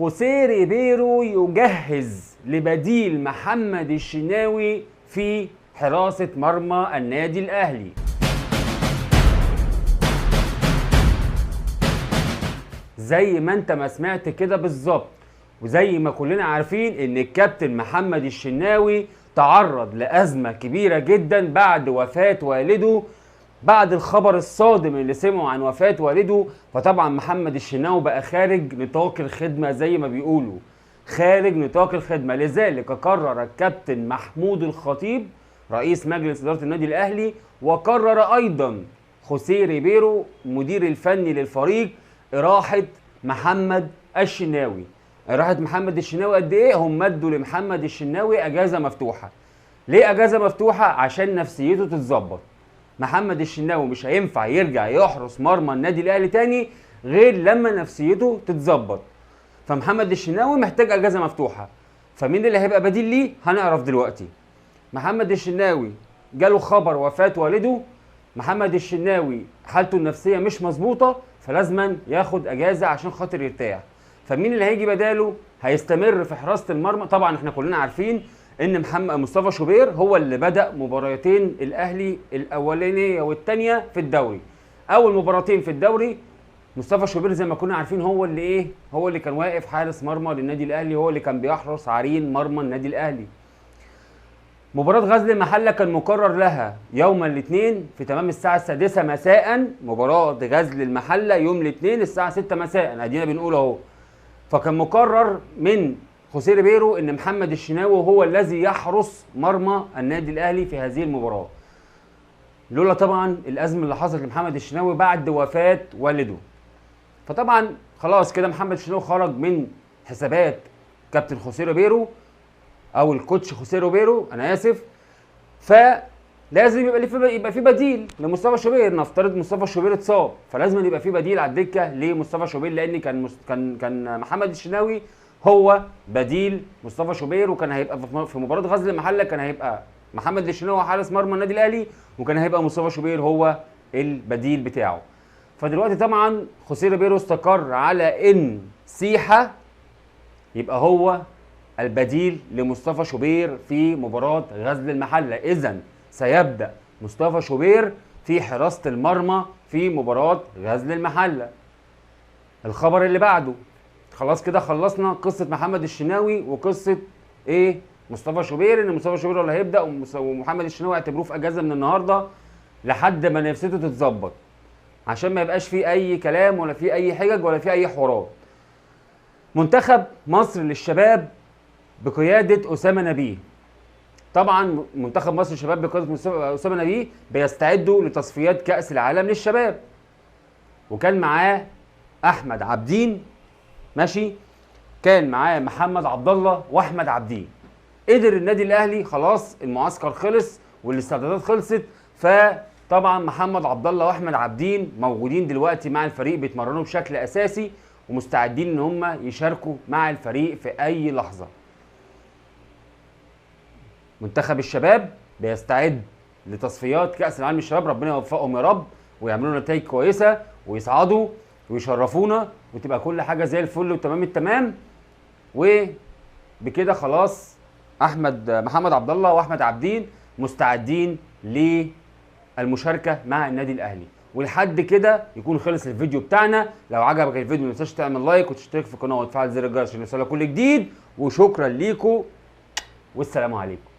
خوسيه ريبيرو يجهز لبديل محمد الشناوي في حراسة مرمى النادي الأهلي. زي ما انت ما سمعت كده بالظبط، وزي ما كلنا عارفين ان الكابتن محمد الشناوي تعرض لأزمة كبيرة جدا بعد وفاة والده، بعد الخبر الصادم اللي سمعه عن وفاة والده. فطبعا محمد الشناوي بقى خارج نطاق الخدمة، زي ما بيقولوا خارج نطاق الخدمة. لذلك قرر الكابتن محمود الخطيب رئيس مجلس إدارة النادي الأهلي، وقرر أيضا خوسيه ريبيرو مدير الفني للفريق إراحة محمد الشناوي. إراحة محمد الشناوي قد إيه؟ هم مدوا لمحمد الشناوي أجازة مفتوحة. ليه أجازة مفتوحة؟ عشان نفسيته تتظبط. محمد الشناوي مش هينفع يرجع يحرس مرمى النادي الاهلي تاني غير لما نفسيته تتظبط. فمحمد الشناوي محتاج اجازه مفتوحه. فمين اللي هيبقى بديل ليه؟ هنعرف دلوقتي. محمد الشناوي جاله خبر وفاه والده، محمد الشناوي حالته النفسيه مش مظبوطه، فلازما ياخد اجازه عشان خاطر يرتاح. فمين اللي هيجي بداله؟ هيستمر في حراسه المرمى. طبعا احنا كلنا عارفين ان مصطفى شوبير هو اللي بدأ مباراتين الاهلي الاولانيه والثانيه في الدوري. اول مباراتين في الدوري مصطفى شوبير زي ما كنا عارفين هو اللي هو اللي كان واقف حارس مرمى للنادي الاهلي، هو اللي كان بيحرس عرين مرمى النادي الاهلي. مباراة غزل المحلة كان مقرر لها يوم الاثنين في تمام الساعة 6 مساء. مباراة غزل المحلة يوم الاثنين الساعة 6 مساء، ادينا بنقول اهو. فكان مقرر من خوسيه ريبيرو ان محمد الشناوي هو الذي يحرس مرمى النادي الاهلي في هذه المباراه، لولا طبعا الازمه اللي حصلت لمحمد الشناوي بعد وفاه والده. فطبعا خلاص كده محمد الشناوي خرج من حسابات كابتن خوسيه ريبيرو او الكوتش خوسيه ريبيرو، انا اسف. فلازم يبقى في بديل لمصطفى شوبير. نفترض مصطفى شوبير اتصاب، فلازم يبقى في بديل على الدكه لمصطفى شوبير، لان كان محمد الشناوي هو بديل مصطفى شوبير. وكان هيبقى في مباراه غزل المحله كان هيبقى محمد الشناوي حارس مرمى النادي الاهلي، وكان هيبقى مصطفى شوبير هو البديل بتاعه. فدلوقتي طبعا خوسيه ريبيرو استقر على ان سيحه يبقى هو البديل لمصطفى شوبير في مباراه غزل المحله. اذا سيبدا مصطفى شوبير في حراسه المرمى في مباراه غزل المحله. الخبر اللي بعده، خلاص كده خلصنا قصه محمد الشناوي وقصه مصطفى شوبير، ان مصطفى شوبير هو اللي هيبدا، ومحمد الشناوي اعتبروه في اجازه من النهارده لحد ما نفسيته تتظبط، عشان ما يبقاش فيه اي كلام ولا فيه اي حجج ولا فيه اي حوارات. منتخب مصر للشباب بقياده اسامه نبيه. طبعا منتخب مصر للشباب بقياده اسامه نبيه بيستعدوا لتصفيات كاس العالم للشباب، وكان معاه احمد عابدين، ماشي، كان معاه محمد عبد الله واحمد عابدين. قدر النادي الاهلي خلاص المعسكر خلص والاستعدادات خلصت، فطبعا محمد عبد الله واحمد عابدين موجودين دلوقتي مع الفريق بيتمرنوا بشكل اساسي ومستعدين ان هم يشاركوا مع الفريق في اي لحظه. منتخب الشباب بيستعد لتصفيات كاس العالم للشباب، ربنا يوفقهم يا رب ويعملوا نتائج كويسه ويصعدوا ويشرفونا وتبقى كل حاجه زي الفل وتمام التمام. وبكده خلاص محمد عبد الله واحمد عابدين مستعدين للمشاركه مع النادي الاهلي. ولحد كده يكون خلص الفيديو بتاعنا. لو عجبك الفيديو ما تنساش تعمل لايك وتشترك في القناه وتفعل زر الجرس عشان يوصلك كل جديد. وشكرا ليكم والسلام عليكم.